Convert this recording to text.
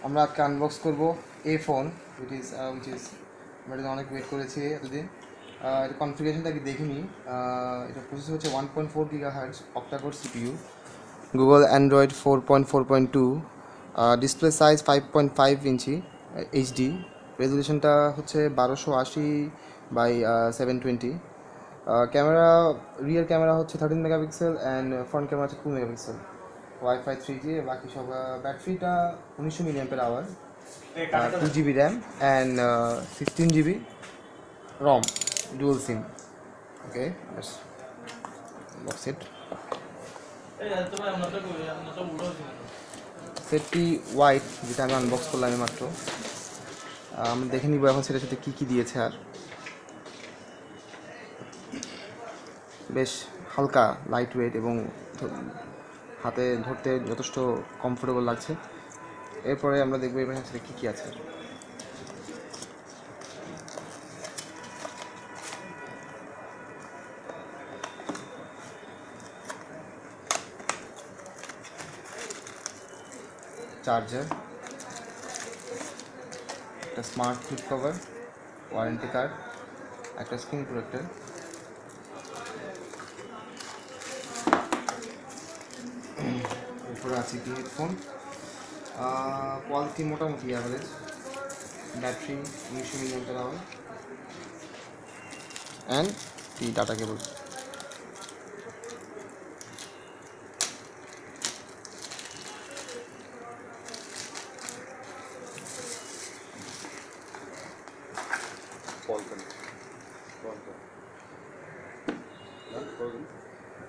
আমরা আজকে আনবক্স করব এ ফোন উইচ ইজ আমরা এটা অনেক ওয়েট করেছি এতদিন। এটা কনফিগারেশনটা কি দেখিনি। এটা প্রসেস হচ্ছে 1.4 GHz octacore CPU, Google Android 4.4.2, display size 5.5 inch HD, রেজলিউশনটা হচ্ছে 1280 বাই 720। ক্যামেরা, রিয়ার ক্যামেরা হচ্ছে 13 মেগাপিক্সেল অ্যান্ড ফ্রন্ট ক্যামেরা হচ্ছে 2 মেগাপিক্সেল, ওয়াইফাই 3G। বাকি সব ব্যাটারিটা 1900 mAh, 2 GB RAM and 16 GB ROM, dual SIM. Okay, box it. সেটটি white, যেটা আমি আনবক্স করলাম মাত্র। আমরা দেখে নিব এখন সেটার সাথে কী কী দিয়েছে। আর বেশ হালকা, লাইট ওয়েট এবং হাতে ধরতে যথেষ্ট কমফোর্টেবল লাগছে। এরপরে আমরা দেখবো এবার সাথে কী কী আছে। চার্জার, একটা smart flip cover, warranty card, একটা স্ক্রিন প্রোটেক্টর, এরপরে আছে কি হেডফোন। কোয়ালিটি মোটামুটি অ্যাভারেজ, ব্যাটারি 1900 mAh অ্যান্ড কি ডাটা কেবল।